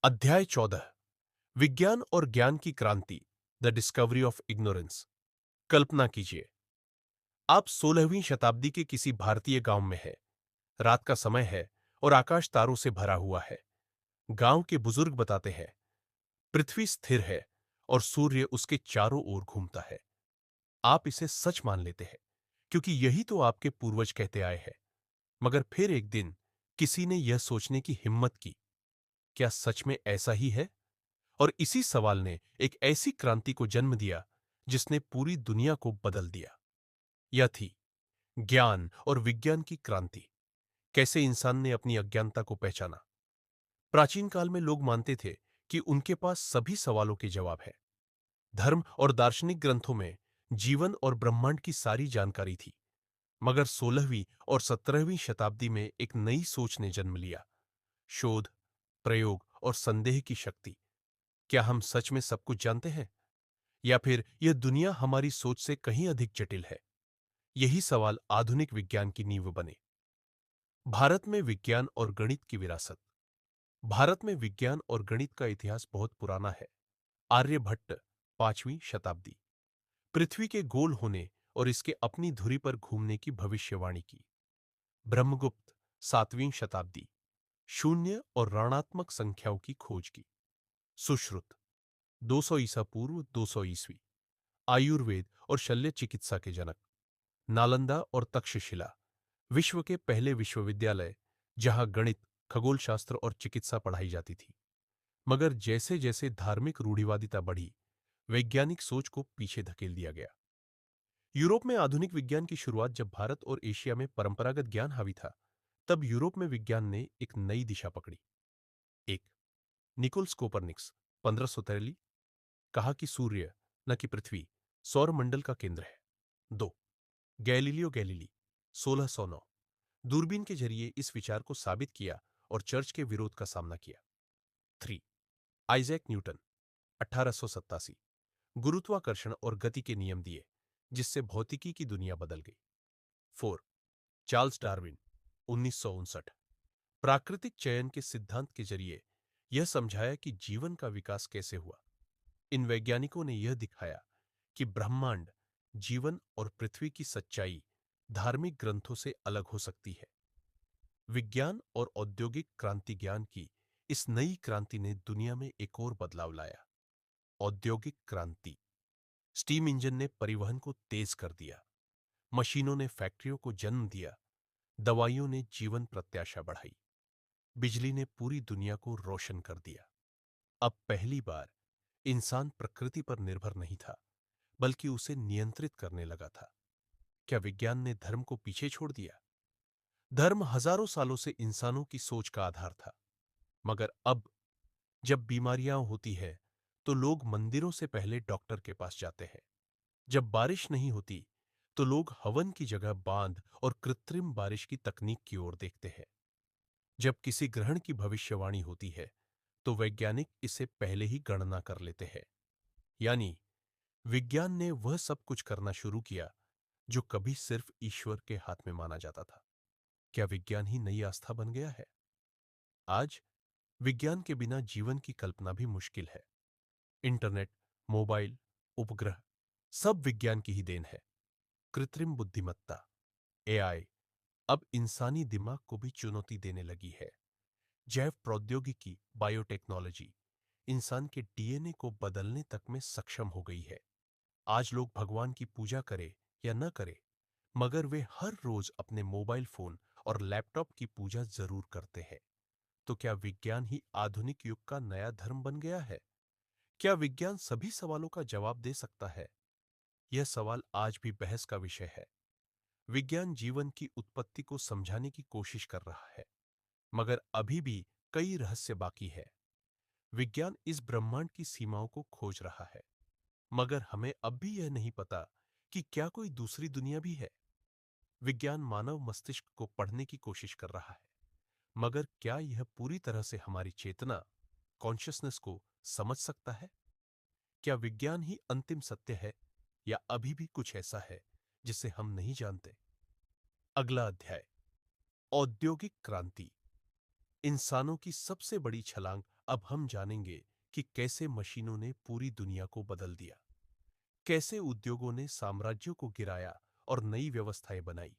अध्याय 14 विज्ञान और ज्ञान की क्रांति द डिस्कवरी ऑफ इग्नोरेंस। कल्पना कीजिए, आप 16वीं शताब्दी के किसी भारतीय गांव में हैं। रात का समय है और आकाश तारों से भरा हुआ है। गांव के बुजुर्ग बताते हैं, पृथ्वी स्थिर है और सूर्य उसके चारों ओर घूमता है। आप इसे सच मान लेते हैं, क्योंकि यही तो आपके पूर्वज कहते आए हैं। मगर फिर एक दिन किसी ने यह सोचने की हिम्मत की, क्या सच में ऐसा ही है? और इसी सवाल ने एक ऐसी क्रांति को जन्म दिया जिसने पूरी दुनिया को बदल दिया। यह थी ज्ञान और विज्ञान की क्रांति। कैसे इंसान ने अपनी अज्ञानता को पहचाना। प्राचीन काल में लोग मानते थे कि उनके पास सभी सवालों के जवाब है। धर्म और दार्शनिक ग्रंथों में जीवन और ब्रह्मांड की सारी जानकारी थी। मगर 16वीं और 17वीं शताब्दी में एक नई सोच ने जन्म लिया। शोध, प्रयोग और संदेह की शक्ति। क्या हम सच में सब कुछ जानते हैं, या फिर यह दुनिया हमारी सोच से कहीं अधिक जटिल है? यही सवाल आधुनिक विज्ञान की नींव बने। भारत में विज्ञान और गणित की विरासत। भारत में विज्ञान और गणित का इतिहास बहुत पुराना है। आर्यभट्ट, 5वीं शताब्दी, पृथ्वी के गोल होने और इसके अपनी धुरी पर घूमने की भविष्यवाणी की। ब्रह्मगुप्त, 7वीं शताब्दी, शून्य और ऋणात्मक संख्याओं की खोज की। सुश्रुत, 200 ईसा पूर्व 200 ईस्वी, आयुर्वेद और शल्य चिकित्सा के जनक। नालंदा और तक्षशिला, विश्व के पहले विश्वविद्यालय जहां गणित, खगोलशास्त्र और चिकित्सा पढ़ाई जाती थी। मगर जैसे जैसे धार्मिक रूढ़िवादिता बढ़ी, वैज्ञानिक सोच को पीछे धकेल दिया गया। यूरोप में आधुनिक विज्ञान की शुरुआत जब भारत और एशिया में परंपरागत ज्ञान हावी था, तब यूरोप में विज्ञान ने एक नई दिशा पकड़ी। एक, निकोलस कोपरनिक्स, 1543, कहा कि सूर्य, न कि पृथ्वी, सौर मंडल का केंद्र है। 2, गैलीलियो गैलीली, 1609, दूरबीन के जरिए इस विचार को साबित किया और चर्च के विरोध का सामना किया। 3, आइजैक न्यूटन, 1887, गुरुत्वाकर्षण और गति के नियम दिए, जिससे भौतिकी की दुनिया बदल गई। 4, चार्ल्स डार्विन, 1959, प्राकृतिक चयन के सिद्धांत के जरिए यह समझाया कि जीवन का विकास कैसे हुआ। इन वैज्ञानिकों ने यह दिखाया कि ब्रह्मांड, जीवन और पृथ्वी की सच्चाई धार्मिक ग्रंथों से अलग हो सकती है। विज्ञान और औद्योगिक क्रांति ज्ञान की इस नई क्रांति ने दुनिया में एक और बदलाव लाया। औद्योगिक क्रांति। स्टीम इंजन ने परिवहन को तेज कर दिया। मशीनों ने फैक्ट्रियों को जन्म दिया। दवाइयों ने जीवन प्रत्याशा बढ़ाई। बिजली ने पूरी दुनिया को रोशन कर दिया। अब पहली बार इंसान प्रकृति पर निर्भर नहीं था, बल्कि उसे नियंत्रित करने लगा था। क्या विज्ञान ने धर्म को पीछे छोड़ दिया? धर्म हजारों सालों से इंसानों की सोच का आधार था। मगर अब जब बीमारियां होती है, तो लोग मंदिरों से पहले डॉक्टर के पास जाते हैं। जब बारिश नहीं होती, तो लोग हवन की जगह बांध और कृत्रिम बारिश की तकनीक की ओर देखते हैं। जब किसी ग्रहण की भविष्यवाणी होती है, तो वैज्ञानिक इसे पहले ही गणना कर लेते हैं। यानी विज्ञान ने वह सब कुछ करना शुरू किया जो कभी सिर्फ ईश्वर के हाथ में माना जाता था। क्या विज्ञान ही नई आस्था बन गया है? आज विज्ञान के बिना जीवन की कल्पना भी मुश्किल है। इंटरनेट, मोबाइल, उपग्रह, सब विज्ञान की ही देन है। कृत्रिम बुद्धिमत्ता, एआई, अब इंसानी दिमाग को भी चुनौती देने लगी है। जैव प्रौद्योगिकी, बायोटेक्नोलॉजी, इंसान के डीएनए को बदलने तक में सक्षम हो गई है। आज लोग भगवान की पूजा करें या न करें, मगर वे हर रोज अपने मोबाइल फोन और लैपटॉप की पूजा जरूर करते हैं। तो क्या विज्ञान ही आधुनिक युग का नया धर्म बन गया है? क्या विज्ञान सभी सवालों का जवाब दे सकता है? यह सवाल आज भी बहस का विषय है। विज्ञान जीवन की उत्पत्ति को समझाने की कोशिश कर रहा है, मगर अभी भी कई रहस्य बाकी है। विज्ञान इस ब्रह्मांड की सीमाओं को खोज रहा है, मगर हमें अब भी यह नहीं पता कि क्या कोई दूसरी दुनिया भी है। विज्ञान मानव मस्तिष्क को पढ़ने की कोशिश कर रहा है, मगर क्या यह पूरी तरह से हमारी चेतना, कॉन्शियसनेस को समझ सकता है? क्या विज्ञान ही अंतिम सत्य है, या अभी भी कुछ ऐसा है जिसे हम नहीं जानते? अगला अध्याय, औद्योगिक क्रांति। इंसानों की सबसे बड़ी छलांग अब हम जानेंगे कि कैसे मशीनों ने पूरी दुनिया को बदल दिया, कैसे उद्योगों ने साम्राज्यों को गिराया और नई व्यवस्थाएं बनाई।